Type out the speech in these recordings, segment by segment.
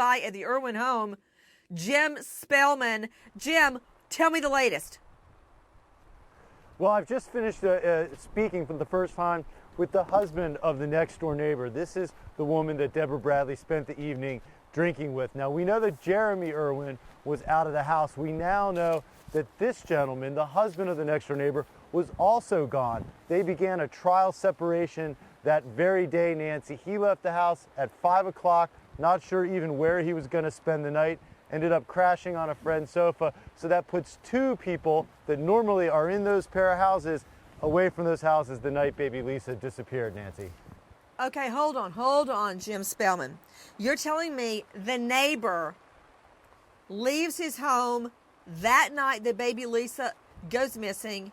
by at the Irwin home, Jim Spellman. Jim, tell me the latest. Well, I've just finished speaking for the first time with the husband of the next door neighbor. This is the woman that Deborah Bradley spent the evening drinking with. Now, we know that Jeremy Irwin was out of the house. We now know that this gentleman, the husband of the next door neighbor, was also gone. They began a trial separation that very day, Nancy. He left the house at 5 o'clock, not sure even where he was going to spend the night, ended up crashing on a friend's sofa. So that puts two people that normally are in those pair of houses away from those houses the night baby Lisa disappeared, Nancy. Okay, hold on, Jim Spellman. You're telling me the neighbor leaves his home that night that baby Lisa goes missing,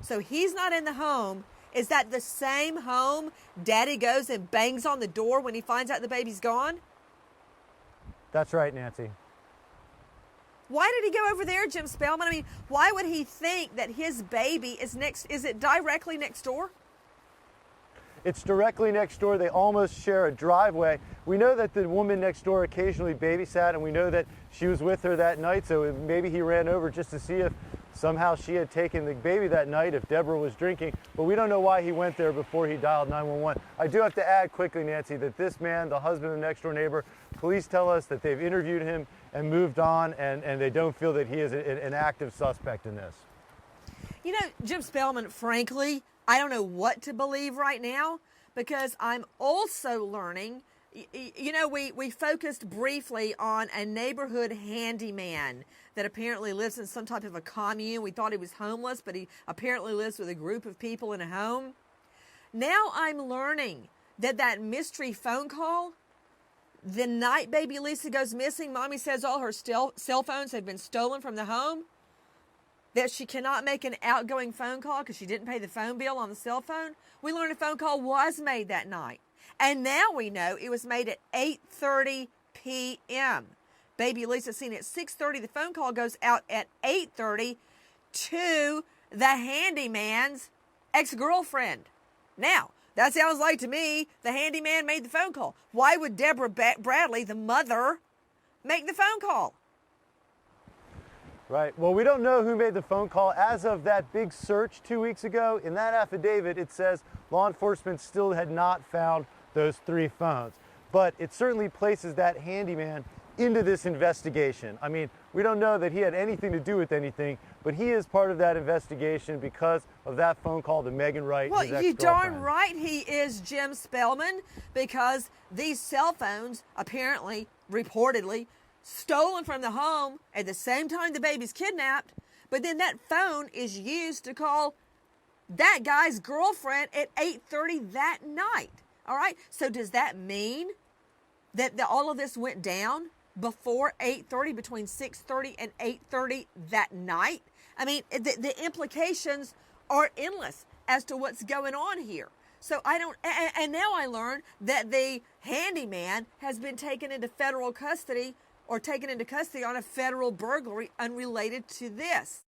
so he's not in the home. Is that the same home Daddy goes and bangs on the door when he finds out the baby's gone? That's right, Nancy. Why did he go over there, Jim Spellman? I mean, why would he think that his baby is next? Is it directly next door? It's directly next door. They almost share a driveway. We know that the woman next door occasionally babysat, and we know that she was with her that night, so maybe he ran over just to see if somehow she had taken the baby that night, if Deborah was drinking, but we don't know why he went there before he dialed 911. I do have to add quickly, Nancy, that this man, the husband of the next door neighbor, police tell us that they've interviewed him and moved on, and they don't feel that he is an active suspect in this. You know, Jim Spellman, frankly, I don't know what to believe right now, because I'm also learning, you know, we focused briefly on a neighborhood handyman that apparently lives in some type of a commune. We thought he was homeless, but he apparently lives with a group of people in a home. Now I'm learning that that mystery phone call, the night baby Lisa goes missing, Mommy says all her cell phones have been stolen from the home, that she cannot make an outgoing phone call because she didn't pay the phone bill on the cell phone. We learned a phone call was made that night. And now we know it was made at 8:30 p.m. Baby Lisa seen at 6:30. The phone call goes out at 8:30 to the handyman's ex-girlfriend. Now, that sounds like to me the handyman made the phone call. Why would Deborah Bradley, the mother, make the phone call? Right. Well, we don't know who made the phone call. As of that big search 2 weeks ago, in that affidavit, it says law enforcement still had not found those three phones. But it certainly places that handyman into this investigation. I mean, we don't know that he had anything to do with anything, but he is part of that investigation because of that phone call to Megan Wright. Well, his you ex-girlfriend. darn right he is, Jim Spellman, because these cell phones apparently, reportedly, stolen from the home at the same time the baby's kidnapped, but then that phone is used to call that guy's girlfriend at 8:30 that night. All right, so does that mean that all of this went down before 8:30, between 6:30 and 8:30 that night? I mean, the implications are endless as to what's going on here. So I don't, and now I learned that the handyman has been taken into federal custody or taken into custody on a federal burglary unrelated to this.